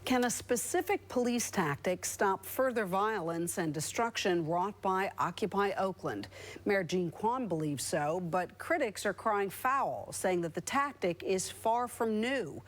Can a specific police tactic stop further violence and destruction wrought by Occupy Oakland? Mayor Quan believes so, but critics are crying foul, saying that the tactic is far from new.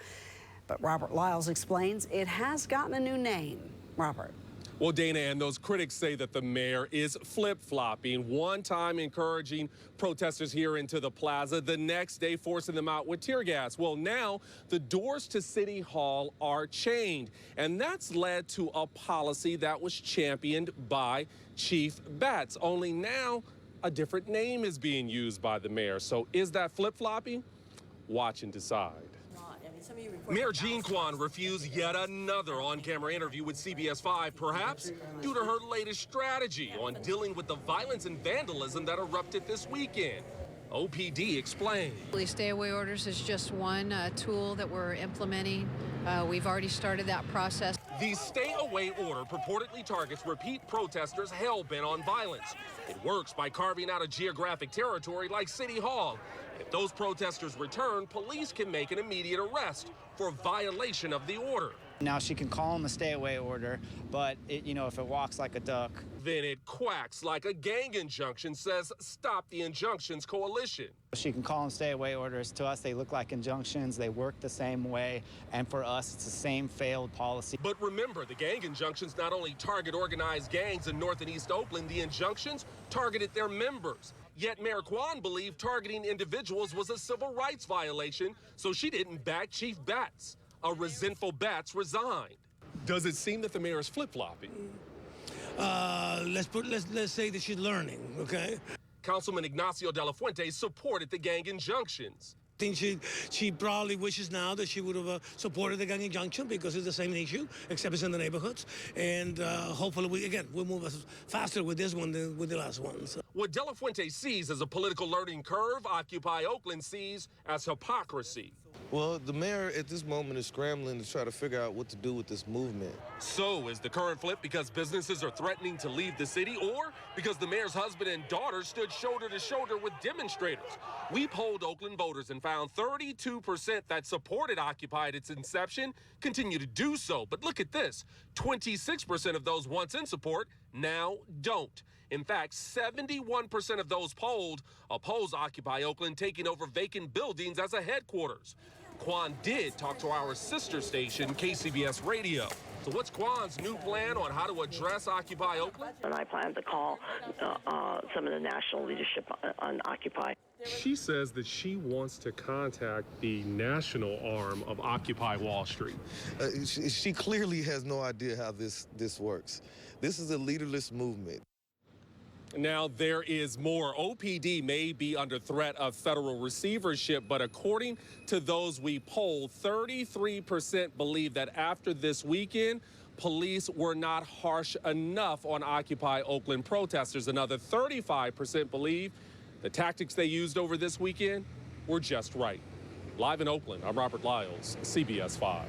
But Robert Lyles explains it has gotten a new name. Robert. Well, Dana, and those critics say that the mayor is flip-flopping, one time encouraging protesters here into the plaza, the next day forcing them out with tear gas. Well, now the doors to City Hall are chained, and that's led to a policy that was championed by Chief Batts. Only now a different name is being used by the mayor. So is that flip-flopping? Watch and decide. Mayor Quan refused yet another on-camera interview with CBS 5, perhaps due to her latest strategy on dealing with the violence and vandalism that erupted this weekend. OPD explained. Police stay-away orders is just one tool that we're implementing. We've already started that process. The stay-away order purportedly targets repeat protesters hell-bent on violence. It works by carving out a geographic territory like City Hall. If those protesters return, police can make an immediate arrest for violation of the order. Now she can call them a stay-away order, but if it walks like a duck. Then it quacks like a gang injunction, says Stop the Injunctions Coalition. She can call them stay-away orders. To us, they look like injunctions. They work the same way, and for us, it's the same failed policy. But remember, the gang injunctions not only target organized gangs in North and East Oakland, the injunctions targeted their members. Yet Mayor Quan believed targeting individuals was a civil rights violation, so she didn't back Chief Batts. A resentful Batts resigned. Does it seem that the mayor is flip-flopping? Let's say that she's learning, okay? Councilman Ignacio de la Fuente supported the gang injunctions. I think she probably wishes now that she would have supported the gang injunction because it's the same issue, except it's in the neighborhoods. And hopefully, we'll move faster with this one than with the last one. So. What De La Fuente sees as a political learning curve, Occupy Oakland sees as hypocrisy. Well, the mayor at this moment is scrambling to try to figure out what to do with this movement. So is the current flip because businesses are threatening to leave the city, or because the mayor's husband and daughter stood shoulder to shoulder with demonstrators? We polled Oakland voters and found 32% that supported Occupy at its inception continue to do so. But look at this, 26% of those once in support now don't. In fact, 71% of those polled oppose Occupy Oakland taking over vacant buildings as a headquarters. Quan did talk to our sister station, KCBS Radio. So what's Quan's new plan on how to address Occupy Oakland? And I plan to call some of the national leadership on Occupy. She says that she wants to contact the national arm of Occupy Wall Street. She clearly has no idea how this works. This is a leaderless movement. Now, there is more. OPD may be under threat of federal receivership, but according to those we polled, 33% believe that after this weekend, police were not harsh enough on Occupy Oakland protesters. Another 35% believe the tactics they used over this weekend were just right. Live in Oakland, I'm Robert Lyles, CBS 5.